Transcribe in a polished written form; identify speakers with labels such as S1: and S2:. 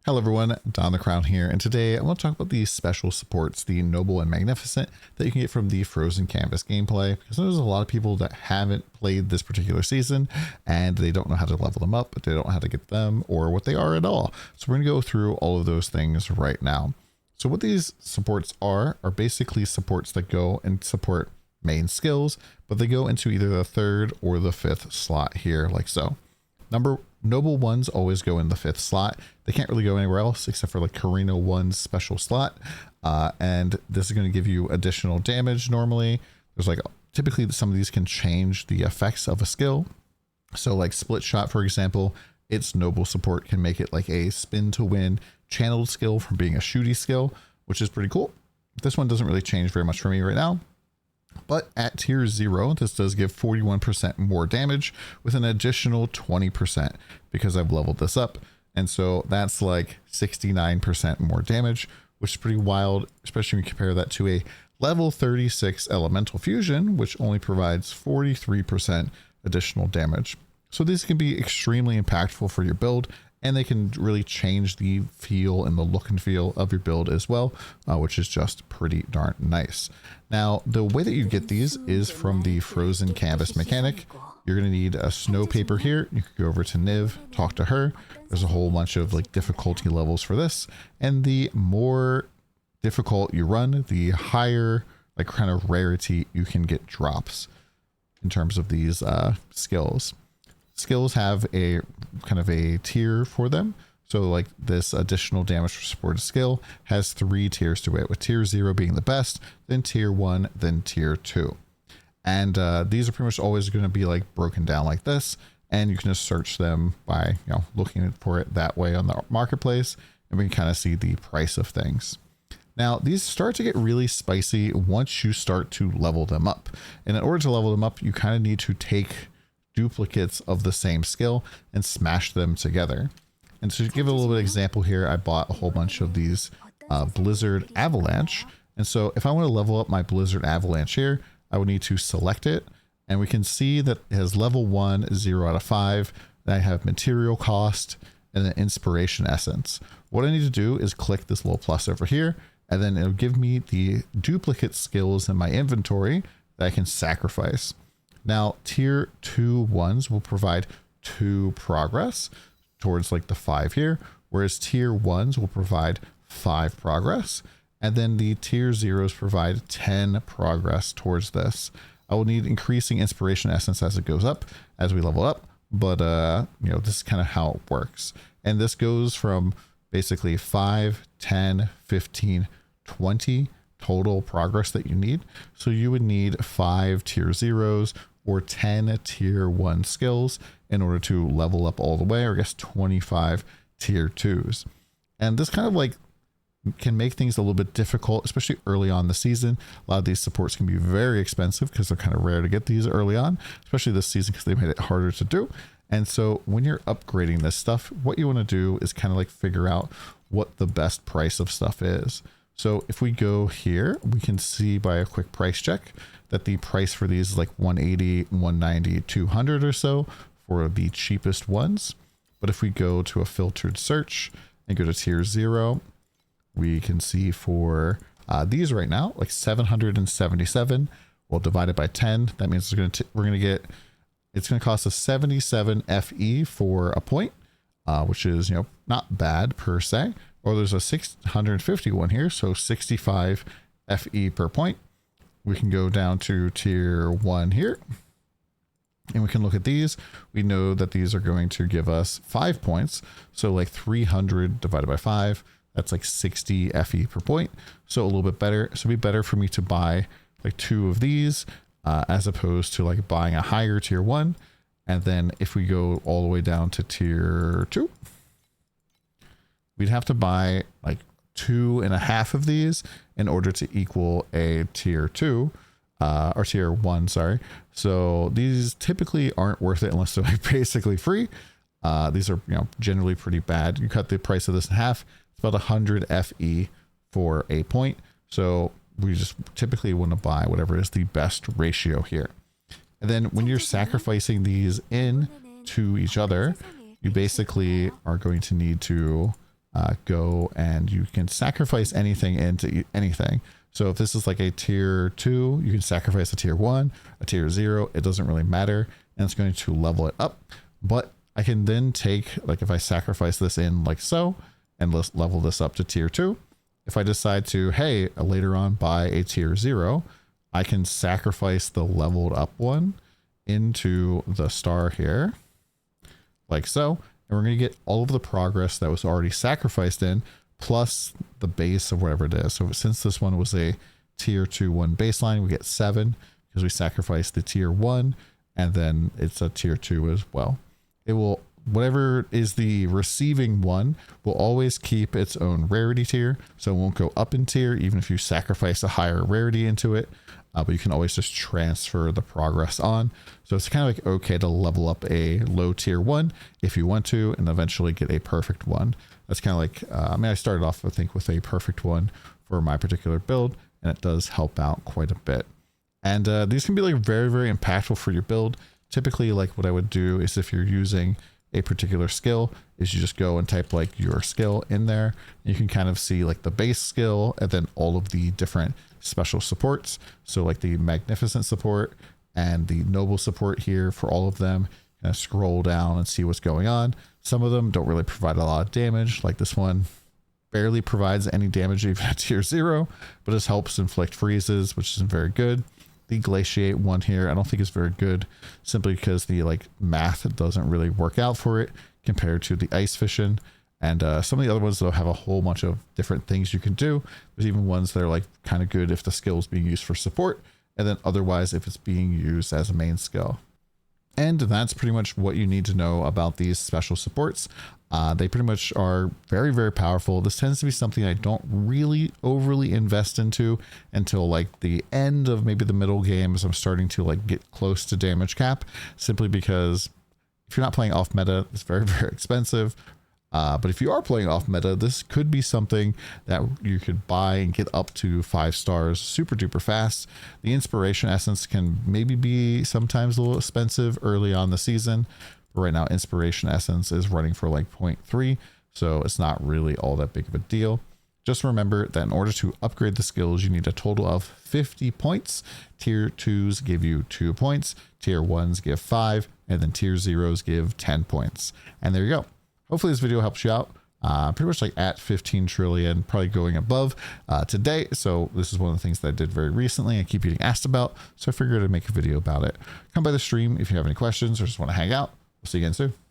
S1: Hello everyone, DonTheCrown here, and today I want to talk about the special supports, the Noble and Magnificent, that you can get from the Frozen Canvas gameplay, because there's a lot of people that haven't played this particular season, and they don't know how to level them up, but they don't know how to get them, or what they are at all. So we're going to go through all of those things right now. So what these supports are basically supports that go and support main skills, but they go into either the third or the fifth slot here, like so. Noble ones always go in the fifth slot. They can't really go anywhere else except for like Carino 1's special slot. And this is going to give you additional damage normally. There's like typically some of these can change the effects of a skill. So like split shot, for example, its Noble support can make it like a spin to win channeled skill from being a shooty skill, which is pretty cool. This one doesn't really change very much for me right now. But at tier 0, this does give 41% more damage with an additional 20% because I've leveled this up. And so that's like 69% more damage, which is pretty wild, especially when you compare that to a level 36 elemental fusion, which only provides 43% additional damage. So these can be extremely impactful for your build, and they can really change the feel and the look and feel of your build as well, which is just pretty darn nice. Now, the way that you get these is from the Frozen Canvas mechanic. You're going to need a snow paper here. You can go over to Niv, talk to her. There's a whole bunch of like difficulty levels for this. And the more difficult you run, the higher like kind of rarity you can get drops in terms of these skills. Skills have a kind of a tier for them. So like this additional damage for supported skill has 3 tiers to it, with tier 0 being the best, then tier 1, then tier 2. And these are pretty much always going to be like broken down like this. And you can just search them by, looking for it that way on the marketplace, and we can kind of see the price of things. Now, these start to get really spicy once you start to level them up. And in order to level them up, you kind of need to take duplicates of the same skill and smash them together. And to give a little bit of example here, I bought a whole bunch of these Blizzard Avalanche. And so if I want to level up my Blizzard Avalanche here, I would need to select it. And we can see that it has level 1, 0 out of 5. Then I have material cost and then inspiration essence. What I need to do is click this little plus over here, and then it'll give me the duplicate skills in my inventory that I can sacrifice. Now, tier 2 ones will provide 2 progress towards like the 5 here, whereas tier 1s will provide 5 progress, and then the tier 0s provide 10 progress towards this. I will need increasing inspiration essence as it goes up, as we level up, but this is kind of how it works. And this goes from basically 5, 10, 15, 20 total progress that you need. So you would need 5 tier 0s or 10 tier 1 skills in order to level up all the way, or I guess 25 tier 2s. And this kind of like can make things a little bit difficult, especially early on in the season. A lot of these supports can be very expensive because they're kind of rare to get these early on, especially this season because they made it harder to do. And so when you're upgrading this stuff, what you want to do is kind of like figure out what the best price of stuff is. So if we go here, we can see by a quick price check that the price for these is like 180, 190, 200 or so for the cheapest ones. But if we go to a filtered search and go to tier 0, we can see for these right now, like 777, well, divided by 10, that means it's going to cost us 77 FE for a point, which is, not bad per se. Or there's a 651 here, so 65 FE per point. We can go down to tier 1 here, and we can look at these. We know that these are going to give us 5 points. So like 300 divided by 5, that's like 60 FE per point. So a little bit better. So it'd be better for me to buy like 2 of these as opposed to like buying a higher tier 1. And then if we go all the way down to tier 2, we'd have to buy like 2.5 of these in order to equal a tier 2 or tier 1, sorry. So these typically aren't worth it unless they're like basically free. These are generally pretty bad. You cut the price of this in half, it's about 100 FE for a point. So we just typically want to buy whatever is the best ratio here. And then when you're sacrificing these in to each other, you basically are going to need to go and you can sacrifice anything into anything. So if this is like a tier 2, you can sacrifice a tier 1, a tier 0. It doesn't really matter. And it's going to level it up. But I can then take, like if I sacrifice this in like so, and let's level this up to tier 2. If I decide to, hey, later on buy a tier 0, I can sacrifice the leveled up one into the star here, like so. And we're going to get all of the progress that was already sacrificed in, plus the base of whatever it is. So since this one was a tier 2 1 baseline, we get 7 because we sacrificed the tier 1, and then it's a tier 2 as well. It will, whatever is the receiving one will always keep its own rarity tier. So it won't go up in tier, even if you sacrifice a higher rarity into it. But you can always just transfer the progress on. So it's kind of like okay to level up a low tier 1 if you want to, and eventually get a perfect one. That's kind of like, I mean, I started off, I think, with a perfect one for my particular build, and it does help out quite a bit. And these can be like very, very impactful for your build. Typically, like what I would do is if you're using a particular skill, is you just go and type like your skill in there. You can kind of see like the base skill and then all of the different special supports. So like the magnificent support and the noble support here for all of them. Kind of scroll down and see what's going on. Some of them don't really provide a lot of damage, like this one barely provides any damage even at tier 0, but this helps inflict freezes, which isn't very good. The glaciate one here, I don't think is very good, simply because the like math doesn't really work out for it compared to the ice fission. And some of the other ones though have a whole bunch of different things you can do. There's even ones that are like kind of good if the skill is being used for support, and then otherwise if it's being used as a main skill. And that's pretty much what you need to know about these special supports. They pretty much are very, very powerful. This tends to be something I don't really overly invest into until like the end of maybe the middle game, as I'm starting to like get close to damage cap, simply because if you're not playing off meta, it's very, very expensive. But if you are playing off meta, this could be something that you could buy and get up to 5 stars super duper fast. The inspiration essence can maybe be sometimes a little expensive early on the season. But right now, inspiration essence is running for like 0.3, so it's not really all that big of a deal. Just remember that in order to upgrade the skills, you need a total of 50 points. Tier 2s give you 2 points, tier 1s give 5, and then tier 0s give 10 points. And there you go. Hopefully this video helps you out. Pretty much like at 15 trillion, probably going above today. So this is one of the things that I did very recently. I keep getting asked about, so I figured I'd make a video about it. Come by the stream if you have any questions or just want to hang out. We'll see you again soon.